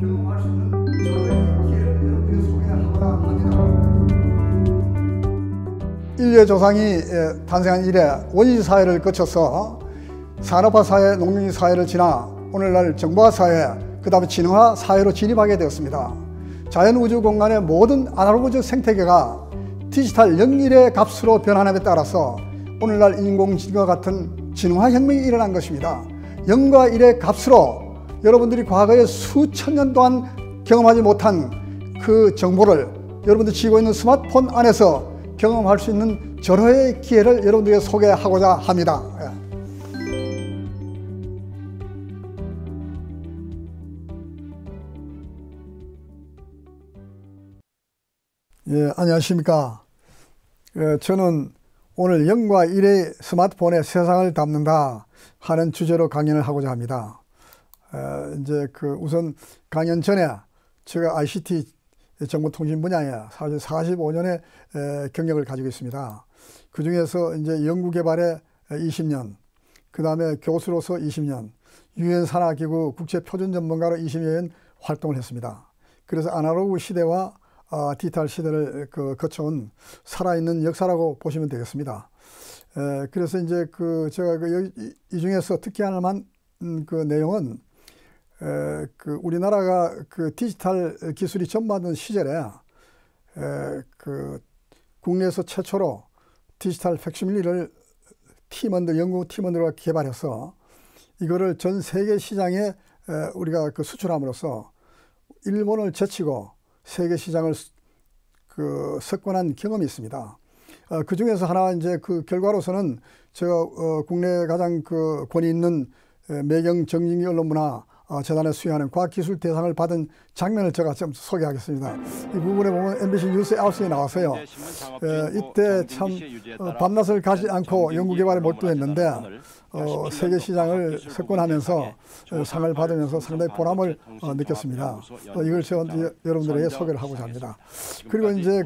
경험할 수 있는 저의 기회를 여러분께 소개하고자 합니다. 인류의 조상이 탄생한 이래 원시 사회를 거쳐서 산업화 사회, 농민지 사회를 지나 오늘날 정보화 사회, 그 다음에 진화화 사회로 진입하게 되었습니다. 자연 우주 공간의 모든 아날로그적 생태계가 디지털 0일의 값으로 변화함에 따라서 오늘날 인공지능과 같은 진화 혁명이 일어난 것입니다. 0과 1의 값으로 여러분들이 과거에 수천 년 동안 경험하지 못한 그 정보를 여러분들이 쥐고 있는 스마트폰 안에서 경험할 수 있는 절호의 기회를 여러분들에게 소개하고자 합니다. 안녕하십니까. 저는 오늘 0과 1의 스마트폰에 세상을 담는다 하는 주제로 강연을 하고자 합니다. 우선 강연 전에 제가 ICT 정보통신 분야에 사실 45년의 경력을 가지고 있습니다. 그 중에서 이제 연구개발에 20년, 그 다음에 교수로서 20년, 유엔 산하기구 국제표준 전문가로 20년 활동을 했습니다. 그래서 아날로그 시대와 디지털 시대를 거쳐온 살아있는 역사라고 보시면 되겠습니다. 그래서 이제 제가 이 중에서 특히할 만한 내용은 우리나라가 디지털 기술이 전무하던 시절에 국내에서 최초로 디지털 팩시밀리를 연구 팀원들과 개발해서 이거를 전 세계 시장에 우리가 수출함으로써 일본을 제치고 세계 시장을 석권한 경험이 있습니다. 그 중에서 하나 이제 결과로서는 제가 국내 가장 권위 있는 매경 정진기 언론문화 재단에 수여하는 과학기술 대상을 받은 장면을 제가 좀 소개하겠습니다. 이 부분에 보면 MBC 뉴스 9시에 나왔어요. 이때 참 밤낮을 가지 않고 연구개발에 몰두했는데 세계 시장을 석권하면서 상을 받으면서 상당히 보람을 느꼈습니다. 이걸 제가 여러분들에게 소개를 하고자 합니다. 그리고 이제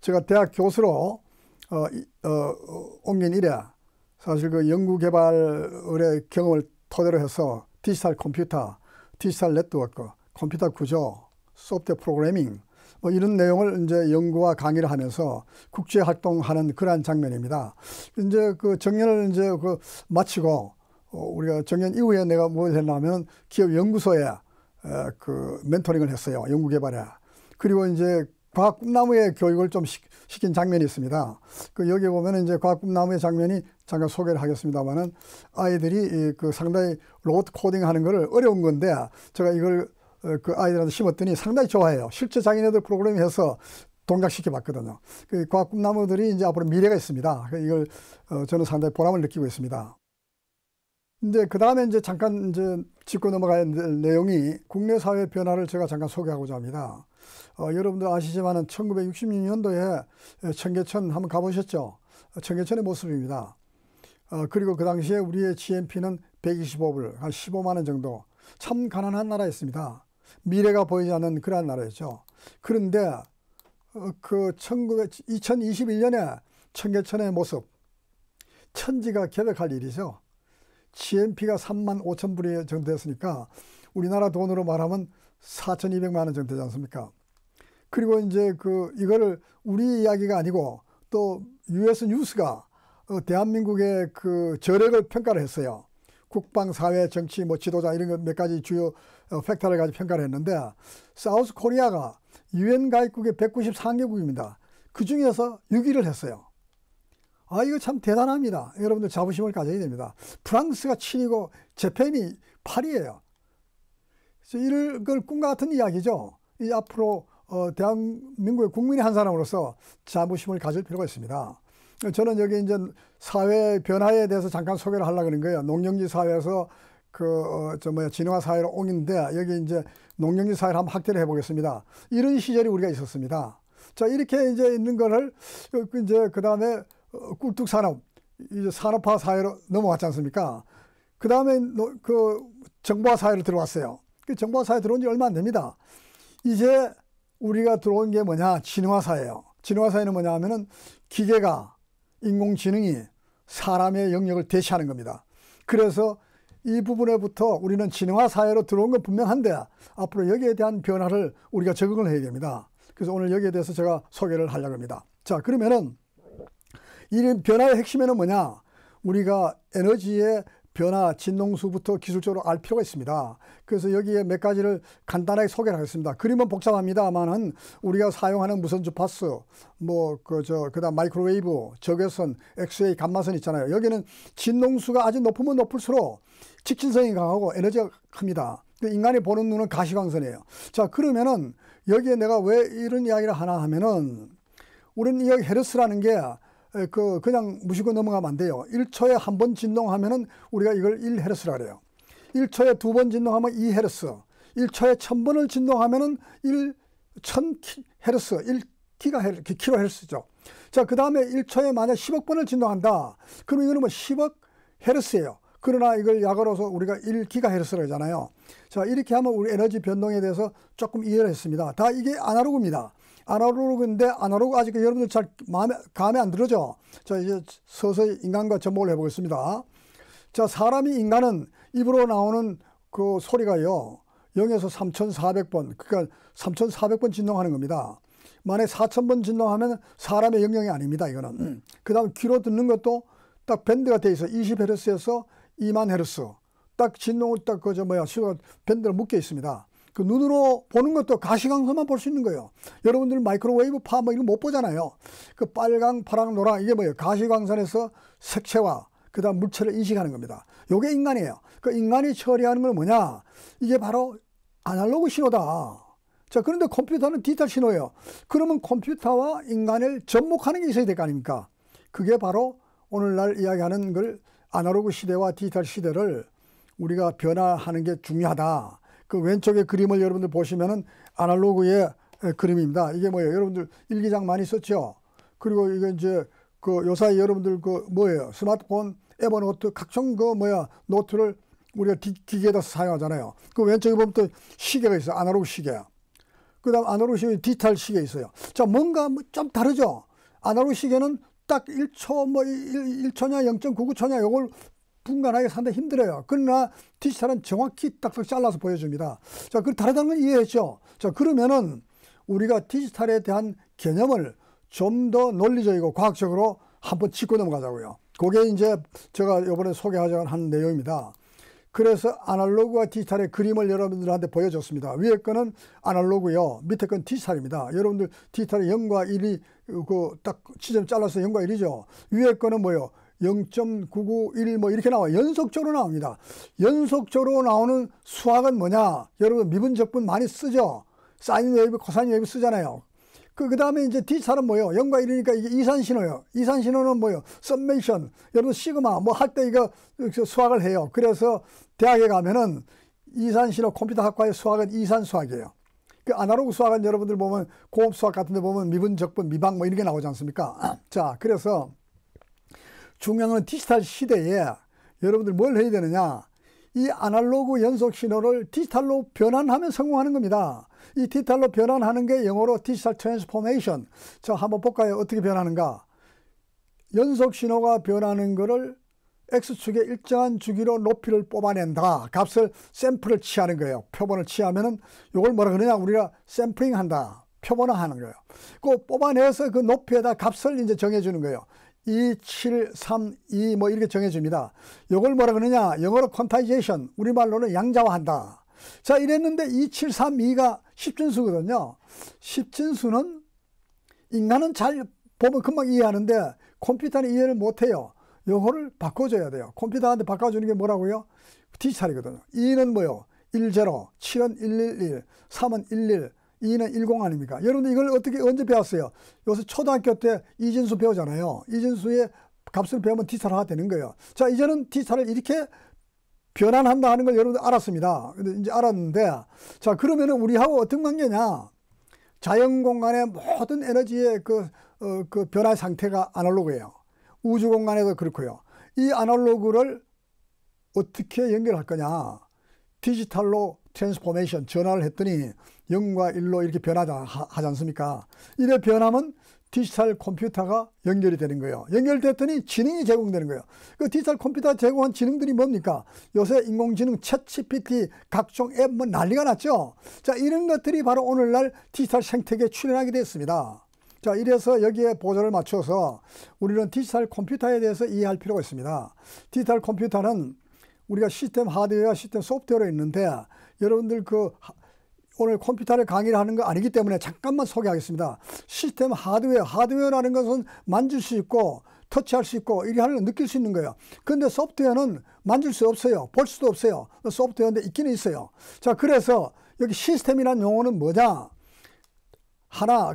제가 대학 교수로 옮긴 이래 사실 연구개발의 경험을 토대로 해서 디지털 컴퓨터, 디지털 네트워크, 컴퓨터 구조, 소프트웨어 프로그래밍 이런 내용을 이제 연구와 강의를 하면서 국제 활동하는 그러한 장면입니다. 이제 정년을 이제 마치고 우리가 정년 이후에 내가 뭘 했냐면 기업 연구소에 멘토링을 했어요. 연구개발에. 그리고 이제 과학 꿈나무의 교육을 좀 시킨 장면이 있습니다. 여기 보면 이제 과학 꿈나무의 장면이 잠깐 소개를 하겠습니다만은 아이들이 상당히 로봇 코딩 하는 거를 어려운 건데 제가 이걸 아이들한테 심었더니 상당히 좋아해요. 실제 자기네들 프로그램해서 동작시켜 봤거든요. 과학 꿈나무들이 이제 앞으로 미래가 있습니다. 이걸 저는 상당히 보람을 느끼고 있습니다. 이제 그 다음에 이제 잠깐 짚고 넘어가야 될 내용이 국내 사회 변화를 제가 잠깐 소개하고자 합니다. 여러분들 아시지만은 1966년도에 청계천 한번 가보셨죠? 청계천의 모습입니다. 그리고 그 당시에 우리의 GNP는 125불, 한 15만 원 정도. 참 가난한 나라였습니다. 미래가 보이지 않는 그러한 나라였죠. 그런데 2021년에 청계천의 모습, 천지가 개벽할 일이죠. GNP가 3만 5천 불이 정도 됐으니까 우리나라 돈으로 말하면 4,200만 원 정도 되지 않습니까? 그리고 이제 이거를 우리 이야기가 아니고 또 US 뉴스가 대한민국의 저력을 평가를 했어요. 국방, 사회, 정치, 지도자 이런 거 몇 가지 주요 팩터를 가지고 평가를 했는데 사우스 코리아가 UN 가입국의 194개국입니다. 그 중에서 6위를 했어요. 이거 참 대단합니다. 여러분들 자부심을 가져야 됩니다. 프랑스가 7위고 재팬이 8위예요. 이런 걸 꿈과 같은 이야기죠. 이 앞으로 대한민국의 국민의 한 사람으로서 자부심을 가질 필요가 있습니다. 저는 여기 이제 사회 변화에 대해서 잠깐 소개를 하려고 하는 거예요. 농경지 사회에서 진화화 사회로 옮긴데 여기 이제 농경지 사회를 한번 확대를 해보겠습니다. 이런 시절이 우리가 있었습니다. 자, 이렇게 이제 있는 거를 이제 그 다음에 꿀뚝 산업, 이제 산업화 사회로 넘어왔지 않습니까? 그 다음에 정보화 사회로 들어왔어요. 정보화 사회 들어온 지 얼마 안 됩니다. 이제 우리가 들어온 게 뭐냐? 진화화 사회예요. 진화화 사회는 뭐냐 하면은 기계가 인공지능이 사람의 영역을 대체하는 겁니다. 그래서 이 부분에부터 우리는 진화 사회로 들어온 건 분명한데 앞으로 여기에 대한 변화를 우리가 적응을 해야 됩니다. 그래서 오늘 여기에 대해서 제가 소개를 하려고 합니다. 자, 그러면은 이 변화의 핵심에는 뭐냐? 우리가 에너지의 변화, 진동수부터 기술적으로 알 필요가 있습니다. 그래서 여기에 몇 가지를 간단하게 소개를 하겠습니다. 그림은 복잡합니다만은 우리가 사용하는 무선 주파수, 그다음 마이크로웨이브, 적외선, 엑스레이, 감마선 있잖아요. 여기는 진동수가 아주 높으면 높을수록 직진성이 강하고 에너지가 큽니다. 인간이 보는 눈은 가시광선이에요. 자, 그러면은 여기에 내가 왜 이런 이야기를 하나 하면은 우리는 여기 헤르츠라는 게 그냥 무시고 넘어가면 안 돼요. 1초에 한 번 진동하면은 우리가 이걸 1헤르츠라 그래요. 1초에 두 번 진동하면 2헤르츠. 1초에 1000번을 진동하면은 1000헤르츠, 1kHz죠. 자, 그 다음에 1초에 만약 10억 번을 진동한다. 그럼 이거는 뭐 10억 헤르츠예요. 그러나 이걸 약으로서 우리가 1GHz라고 하잖아요. 자, 이렇게 하면 우리 에너지 변동에 대해서 조금 이해를 했습니다. 다 이게 아날로그입니다. 아날로그인데 아날로그 아직 여러분들 잘 감에 안 들어죠? 자, 이제 서서히 인간과 접목을 해보겠습니다. 자, 인간은 입으로 나오는 그 소리가요, 0에서 3400번, 그러니까 3400번 진동하는 겁니다. 만약 4000번 진동하면 사람의 영역이 아닙니다, 이거는. 그 다음 귀로 듣는 것도 딱 밴드가 돼 있어. 20Hz에서 20000Hz. 딱 진동을 밴드로 묶여 있습니다. 그 눈으로 보는 것도 가시광선만 볼 수 있는 거예요. 여러분들 마이크로웨이브 파 이런 거 못 보잖아요. 그 빨강, 파랑, 노랑 이게 뭐예요? 가시광선에서 색채와 그다음 물체를 인식하는 겁니다. 요게 인간이에요. 그 인간이 처리하는 건 뭐냐? 이게 바로 아날로그 신호다. 자, 그런데 컴퓨터는 디지털 신호예요. 그러면 컴퓨터와 인간을 접목하는 게 있어야 될 거 아닙니까? 그게 바로 오늘날 이야기하는 걸 아날로그 시대와 디지털 시대를 우리가 변화하는 게 중요하다. 그 왼쪽의 그림을 여러분들 보시면은 아날로그의 그림입니다. 이게 뭐예요? 여러분들 일기장 많이 썼죠? 그리고 이거 이제 그 요사이 여러분들 그 뭐예요? 스마트폰, 에버노트, 각종 노트를 우리가 기계에다 사용하잖아요. 그 왼쪽에 보면 또 시계가 있어요. 아날로그 시계. 그 다음 아날로그 시계, 디지털 시계 있어요. 자, 뭔가 좀 다르죠? 아날로그 시계는 딱 1초, 1초냐, 0.99초냐, 요걸 분간하기 상당히 힘들어요. 그러나 디지털은 정확히 딱딱 잘라서 보여줍니다. 자, 그 다르다는 걸 이해했죠? 자, 그러면은 우리가 디지털에 대한 개념을 좀 더 논리적이고 과학적으로 한번 짚고 넘어가자고요. 그게 이제 제가 이번에 소개하자고 한 내용입니다. 그래서 아날로그와 디지털의 그림을 여러분들한테 보여줬습니다. 위에 거는 아날로그요, 밑에 건 디지털입니다. 여러분들 디지털의 0과 1이 그 딱 지점 잘라서 0과 1이죠. 위에 거는 뭐요? 0.991 이렇게 나와요. 연속적으로 나옵니다. 연속적으로 나오는 수학은 뭐냐? 여러분 미분적분 많이 쓰죠? 사인 웨이브, 코사인 웨이브 쓰잖아요. 그 다음에 이제 디지털은 뭐예요? 0과 1이니까 이게 이산신호예요. 이산신호는 뭐예요? 썸메이션. 여러분 시그마 할 때 이거 수학을 해요. 그래서 대학에 가면은 이산신호 컴퓨터학과의 수학은 이산수학이에요. 그 아날로그 수학은 여러분들 보면 공업 수학 같은 데 보면 미분적분, 미방 이런 게 나오지 않습니까? 자, 그래서 중요한 건 디지털 시대에 여러분들 뭘 해야 되느냐? 이 아날로그 연속 신호를 디지털로 변환하면 성공하는 겁니다. 이 디지털로 변환하는 게 영어로 디지털 트랜스포메이션. 자, 한번 볼까요? 어떻게 변하는가? 연속 신호가 변하는 거를 X축의 일정한 주기로 높이를 뽑아낸다. 값을 샘플을 취하는 거예요. 표본을 취하면은 이걸 뭐라 그러냐? 우리가 샘플링 한다. 표본화하는 거예요. 그 뽑아내서 그 높이에다 값을 이제 정해주는 거예요. 2, 7, 3, 2 이렇게 정해줍니다. 이걸 뭐라 그러냐? 영어로 퀀타이제이션, 우리말로는 양자화한다. 자, 이랬는데 2, 7, 3, 2가 십진수거든요. 십진수는 인간은 잘 보면 금방 이해하는데 컴퓨터는 이해를 못해요. 요거를 바꿔줘야 돼요. 컴퓨터한테 바꿔주는 게 뭐라고요? 디지털이거든요. 2는 뭐요? 10, 7은 111, 3은 11, 2는 10 아닙니까? 여러분들 이걸 언제 배웠어요? 요새 초등학교 때 이진수 배우잖아요. 이진수의 값을 배우면 디지털화가 되는 거예요. 자, 이제는 디지털을 이렇게 변환한다 하는 걸 여러분들 알았습니다. 근데 이제 알았는데, 자, 그러면은 우리하고 어떤 관계냐? 자연 공간의 모든 에너지의 그 변화의 상태가 아날로그예요. 우주 공간에도 그렇고요. 이 아날로그를 어떻게 연결할 거냐? 디지털로 트랜스포메이션, 전환을 했더니 0과 1로 이렇게 변하자 하지 않습니까? 이래 변하면 디지털 컴퓨터가 연결이 되는 거예요. 연결됐더니 지능이 제공되는 거예요. 그 디지털 컴퓨터 제공한 지능들이 뭡니까? 요새 인공지능 챗GPT 각종 앱 뭐 난리가 났죠. 자, 이런 것들이 바로 오늘날 디지털 생태계에 출현하게 됐습니다. 자, 이래서 여기에 보조를 맞춰서 우리는 디지털 컴퓨터에 대해서 이해할 필요가 있습니다. 디지털 컴퓨터는 우리가 시스템 하드웨어와 시스템 소프트웨어로 있는데, 여러분들 오늘 컴퓨터를 강의를 하는 거 아니기 때문에 잠깐만 소개하겠습니다. 시스템 하드웨어라는 것은 만질 수 있고 터치할 수 있고 이렇게 하는 걸 느낄 수 있는 거예요. 그런데 소프트웨어는 만질 수 없어요. 볼 수도 없어요. 소프트웨어인데 있기는 있어요. 자, 그래서 여기 시스템이라는 용어는 뭐냐?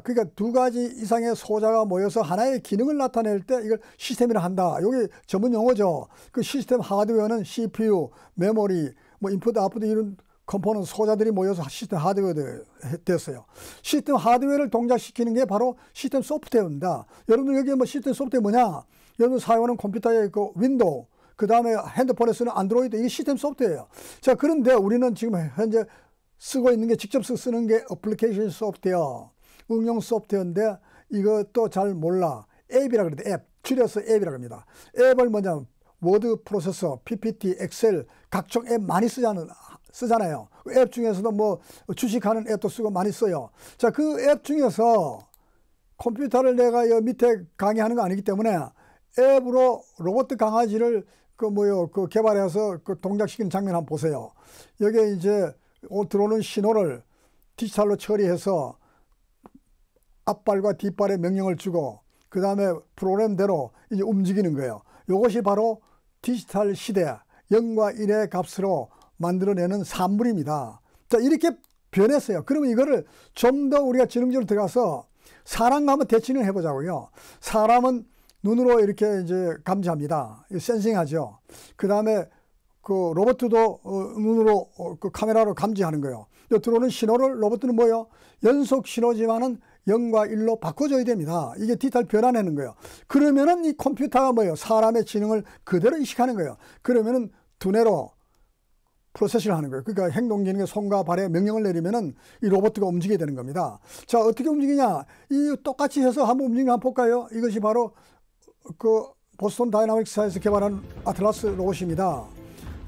그러니까 두 가지 이상의 소자가 모여서 하나의 기능을 나타낼 때 이걸 시스템이라 한다. 이게 전문 용어죠. 그 시스템 하드웨어는 CPU, 메모리, 뭐 인풋, 아웃풋 이런 컴포넌트 소자들이 모여서 시스템 하드웨어가 됐어요. 시스템 하드웨어를 동작시키는 게 바로 시스템 소프트웨어입니다. 여러분들 여기 뭐 시스템 소프트웨어 뭐냐? 여러분 사용하는 컴퓨터에 그 윈도우, 그 다음에 핸드폰에 쓰는 안드로이드, 이게 시스템 소프트웨어예요. 자, 그런데 우리는 지금 현재 쓰고 있는 게, 직접 쓰는 게 애플리케이션 소프트웨어, 응용 소프트웨어인데 이것도 잘 몰라. 앱이라 그러는데 앱, 줄여서 앱이라 합니다. 앱을 뭐냐? 워드 프로세서, PPT, 엑셀, 각종 앱 많이 쓰잖아요. 앱 중에서도 뭐 주식하는 앱도 쓰고 많이 써요. 자, 그 앱 중에서 컴퓨터를 내가 여 밑에 강의하는 거 아니기 때문에 앱으로 로봇 강아지를 개발해서 동작시키는 장면 한번 보세요. 여기에 이제 들어오는 신호를 디지털로 처리해서 앞발과 뒷발에 명령을 주고 그 다음에 프로그램대로 이제 움직이는 거예요. 이것이 바로 디지털 시대 0과 1의 값으로 만들어내는 산물입니다. 자, 이렇게 변했어요. 그러면 이거를 좀 더 우리가 지능적으로 들어가서 사람과 한번 대칭을 해보자고요. 사람은 눈으로 이렇게 이제 감지합니다. 센싱하죠. 그 다음에 그 로봇도 눈으로 그 카메라로 감지하는 거예요. 들어오는 신호를 로봇은 뭐예요? 연속 신호지만은 0과 1로 바꿔줘야 됩니다. 이게 디지털 변환하는 거예요. 그러면은 이 컴퓨터가 뭐예요? 사람의 지능을 그대로 인식하는 거예요. 그러면은 두뇌로 프로세스를 하는 거예요. 그러니까 행동 기능에 손과 발에 명령을 내리면은 이 로봇가 움직이게 되는 겁니다. 자, 어떻게 움직이냐? 이 똑같이 해서 한번 움직이는 거 한번 볼까요? 이것이 바로 그 보스턴 다이나믹스사에서 개발한 아틀라스 로봇입니다.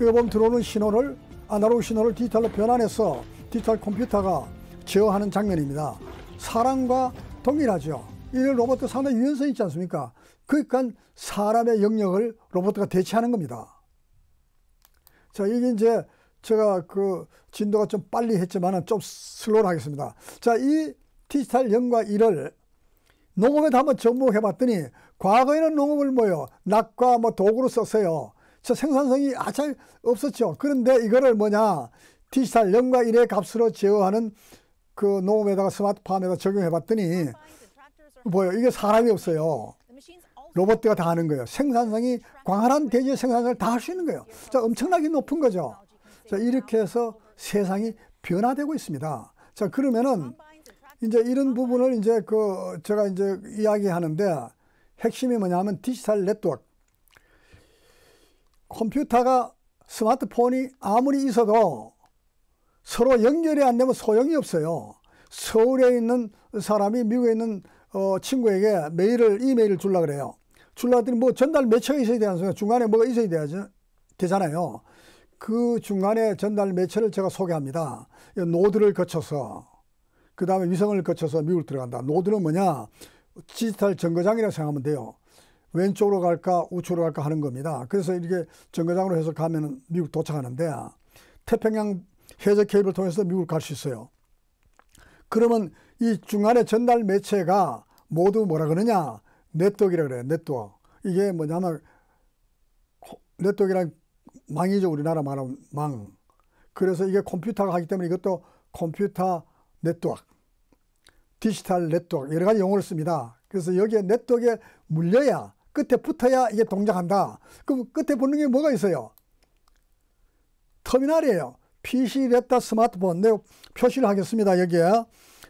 이거 보면 들어오는 신호를, 아날로그 신호를 디지털로 변환해서 디지털 컴퓨터가 제어하는 장면입니다. 사람과 동일하죠. 이 로봇도 상당히 유연성이 있지 않습니까? 그러니까 사람의 영역을 로봇가 대체하는 겁니다. 자, 이게 이제 제가 그 진도가 좀 빨리 했지만은 좀 슬로우로 하겠습니다. 자, 이 디지털 0과 1을 농업에도 한번 접목해 봤더니 과거에는 농업을 낙과 도구로 썼어요. 저 생산성이 아주 없었죠. 그런데 이거를 디지털 0과 1의 값으로 제어하는 그 농업에다가 스마트팜에다 적용해 봤더니 이게 사람이 없어요. 로봇가 다 하는 거예요. 생산성이 광활한 대지의 생산성을 다 할 수 있는 거예요. 자, 엄청나게 높은 거죠. 자, 이렇게 해서 세상이 변화되고 있습니다. 자, 그러면은 이제 이런 부분을 이제 제가 이제 이야기하는데 핵심이 뭐냐면 디지털 네트워크. 컴퓨터가 스마트폰이 아무리 있어도 서로 연결이 안 되면 소용이 없어요. 서울에 있는 사람이 미국에 있는 친구에게 이메일을 주려고 그래요. 주려고 했더니 전달 매체가 있어야 되지 않습니까? 중간에 뭐가 있어야 되잖아요. 그 중간에 전달 매체를 제가 소개합니다. 노드를 거쳐서, 그 다음에 위성을 거쳐서 미국으로 들어간다. 노드는 뭐냐? 디지털 정거장이라고 생각하면 돼요. 왼쪽으로 갈까 우측으로 갈까 하는 겁니다. 그래서 이렇게 정거장으로 해서 가면 미국 도착하는데 태평양 해저 케이블을 통해서 미국을 갈 수 있어요. 그러면 이 중간에 전달 매체가 모두 뭐라 그러냐? 네트워크라고 그래요. 네트워크. 이게 뭐냐면 네트워크란 망이죠. 우리나라 말하면 망. 그래서 이게 컴퓨터가 하기 때문에 이것도 컴퓨터 네트워크, 디지털 네트워크 여러 가지 용어를 씁니다. 그래서 여기에 네트워크에 물려야, 끝에 붙어야 이게 동작한다. 그럼 끝에 붙는 게 뭐가 있어요? 터미널이에요. PC, 랩탑, 스마트폰. 내가 표시를 하겠습니다. 여기에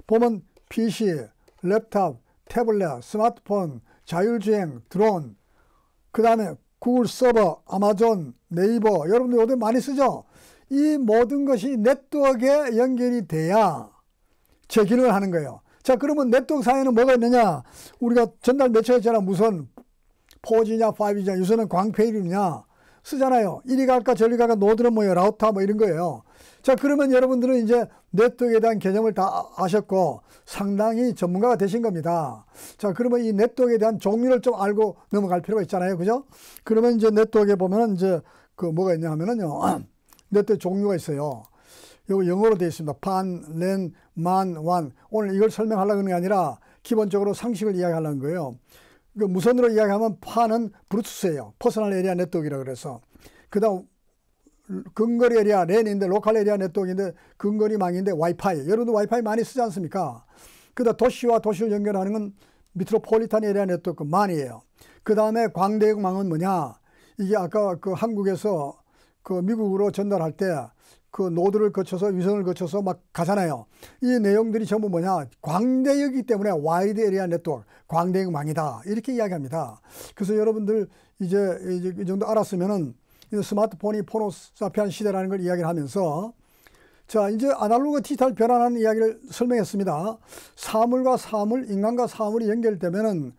보면 PC, 랩탑, 태블릿, 스마트폰, 자율주행, 드론, 그 다음에 구글 서버, 아마존, 네이버, 여러분들 요즘 많이 쓰죠? 이 모든 것이 네트워크에 연결이 돼야 제 기능을 하는 거예요. 자, 그러면 네트워크 사회는 뭐가 있느냐? 우리가 전날 며칠했잖아. 무선 4G냐 5G냐 요새는 광페이냐 쓰잖아요. 이리 갈까 저리 갈까 노드는 뭐예요? 라우터 뭐 이런 거예요. 자, 그러면 여러분들은 이제 네트워크에 대한 개념을 다 아셨고 상당히 전문가가 되신 겁니다. 자, 그러면 이 네트워크에 대한 종류를 좀 알고 넘어갈 필요가 있잖아요. 그죠? 그러면 이제 네트워크에 보면은 이제 그 뭐가 있냐 하면은요. 네트워크 종류가 있어요. 여기 영어로 되어 있습니다. 판, 랜, 만, 완. 오늘 이걸 설명하려고 하는 게 아니라 기본적으로 상식을 이야기하려는 거예요. 그 무선으로 이야기하면 판은 브루투스예요. 퍼스널 에리아 네트워크라고 그래서. 그 다음 근거리 에리아 랜인데 로컬 에리아 네트워크인데 근거리 망인데 와이파이. 여러분도 와이파이 많이 쓰지 않습니까? 그 다음 도시와 도시를 연결하는 건 미트로폴리탄 에리아 네트워크 만이에요. 그 다음에 광대역 망은 뭐냐? 이게 아까 그 한국에서 그 미국으로 전달할 때 그 노드를 거쳐서 위성을 거쳐서 막 가잖아요. 이 내용들이 전부 뭐냐? 광대역이기 때문에 와이드 에리아 네트워크, 광대역 망이다. 이렇게 이야기합니다. 그래서 여러분들 이제 이 정도 알았으면은 스마트폰이 포노사피안 시대라는 걸 이야기를 하면서 자, 이제 아날로그 디지털 변환하는 이야기를 설명했습니다. 사물과 사물, 인간과 사물이 연결되면은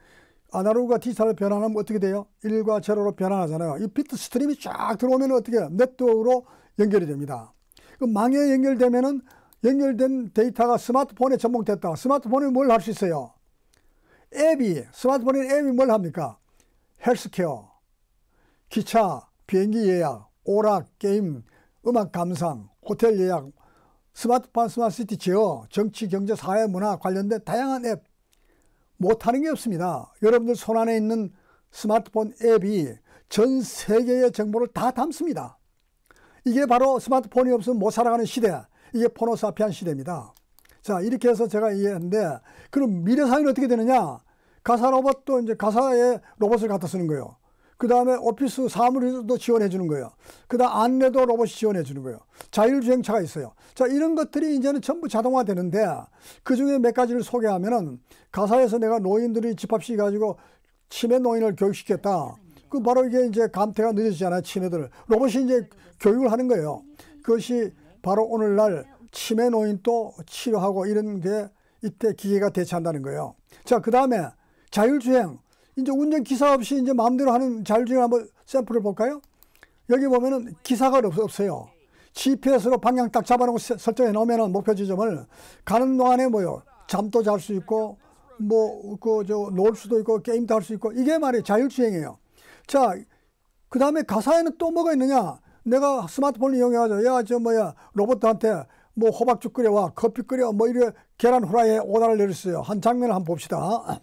아날로그가 디지털로 변환하면 어떻게 돼요? 1과 0로 변환하잖아요. 이 비트 스트림이 쫙 들어오면 어떻게 해요? 네트워크로 연결이 됩니다. 그 망에 연결되면은 연결된 데이터가 스마트폰에 접목됐다. 스마트폰이 뭘 할 수 있어요? 스마트폰의 앱이 뭘 합니까? 헬스케어, 기차, 비행기 예약, 오락, 게임, 음악 감상, 호텔 예약, 스마트폰, 스마트시티 제어, 정치, 경제, 사회, 문화 관련된 다양한 앱 못하는 게 없습니다. 여러분들 손안에 있는 스마트폰 앱이 전 세계의 정보를 다 담습니다. 이게 바로 스마트폰이 없으면 못 살아가는 시대. 이게 포노사피안 시대입니다. 자, 이렇게 해서 제가 이해했는데 그럼 미래 사회는 어떻게 되느냐? 가사 로봇도 이제 가사에 로봇을 갖다 쓰는 거예요. 그 다음에 오피스 사무실도 지원해 주는 거예요. 그 다음 안내도 로봇이 지원해 주는 거예요. 자율주행차가 있어요. 자, 이런 것들이 이제는 전부 자동화 되는데 그 중에 몇 가지를 소개하면은 가사에서 내가 노인들이 집합시켜 가지고 치매 노인을 교육시켰다. 그 바로 이게 이제 감퇴가 늦어지잖아요. 치매들. 로봇이 이제 교육을 하는 거예요. 그것이 바로 오늘날 치매 노인도 치료하고 이런 게 이때 기계가 대체한다는 거예요. 자, 그 다음에 자율주행. 이제 운전기사 없이 이제 마음대로 하는 자율주행 한번 샘플을 볼까요? 여기 보면은 기사가 없어요. GPS로 방향 딱 잡아놓고 설정해 놓으면은 목표 지점을 가는 동안에 뭐요? 잠도 잘 수 있고, 놀 수도 있고, 게임도 할 수 있고, 이게 말이에요. 자율주행이에요. 자, 그 다음에 가사에는 또 뭐가 있느냐? 내가 스마트폰을 이용해가지고, 로봇한테 뭐 호박죽 끓여와, 커피 끓여, 뭐 이래 계란 후라이에 오다를 내렸어요. 한 장면을 한번 봅시다.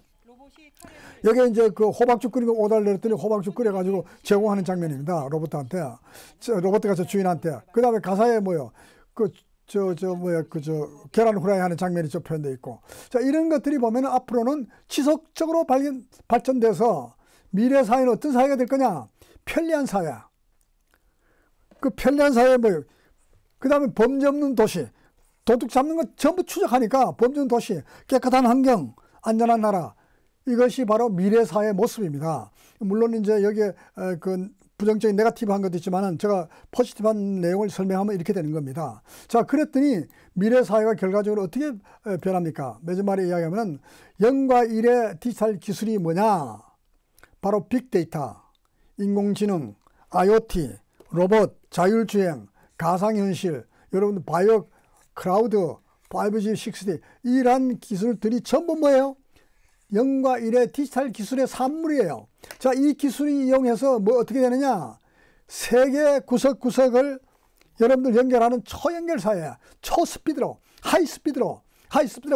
여기 이제 그 호박죽 끓이고 오다를 내렸더니 호박죽 끓여가지고 제공하는 장면입니다. 로봇한테. 로봇가 저 주인한테. 그 다음에 가사에 뭐요? 계란 후라이 하는 장면이 좀 표현되어 있고. 자, 이런 것들이 보면 앞으로는 지속적으로 발전돼서 미래 사회는 어떤 사회가 될 거냐? 편리한 사회. 그 편리한 사회 뭐요? 그 다음에 범죄 없는 도시. 도둑 잡는 거 전부 추적하니까 범죄 없는 도시. 깨끗한 환경. 안전한 나라. 이것이 바로 미래 사회의 모습입니다. 물론 이제 여기에 그 부정적인 네거티브한 것도 있지만은 제가 포지티브한 내용을 설명하면 이렇게 되는 겁니다. 자, 그랬더니 미래 사회가 결과적으로 어떻게 변합니까? 매주말에 이야기하면 0과 1의 디지털 기술이 뭐냐? 바로 빅데이터, 인공지능, IoT, 로봇, 자율주행, 가상현실, 여러분 바이오, 클라우드, 5G, 6D 이러한 기술들이 전부 뭐예요? 0과 1의 디지털 기술의 산물이에요. 자, 이 기술이 이용해서 뭐 어떻게 되느냐? 세계 구석구석을 여러분들 연결하는 초연결 사회야. 초스피드로, 하이스피드로,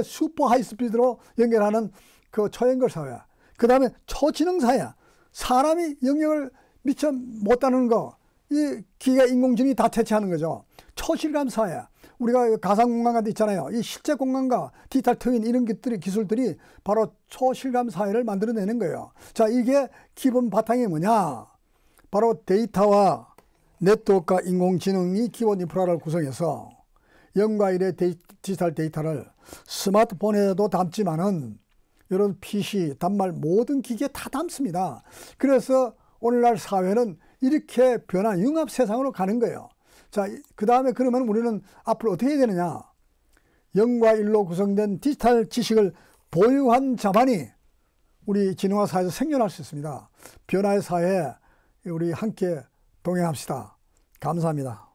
슈퍼 하이스피드로 연결하는 그 초연결 사회야. 그 다음에 초지능 사회야. 사람이 영역을 미처 못다는 거, 이 기계 인공지능이 다 대체하는 거죠. 초실감 사회야. 우리가 가상공간 같은 데 있잖아요. 이 실제 공간과 디지털 트윈 이런 기술들이 바로 초실감 사회를 만들어내는 거예요. 자, 이게 기본 바탕이 뭐냐? 바로 데이터와 네트워크와 인공지능이 기본 인프라를 구성해서 0과 1의 디지털 데이터를 스마트폰에도 담지만은 이런 PC, 단말 모든 기기에 다 담습니다. 그래서 오늘날 사회는 이렇게 변한 융합 세상으로 가는 거예요. 자, 그 다음에 그러면 우리는 앞으로 어떻게 해야 되느냐? 0과 1로 구성된 디지털 지식을 보유한 자만이 우리 진화와 사회에서 생존할 수 있습니다. 변화의 사회에 우리 함께 동행합시다. 감사합니다.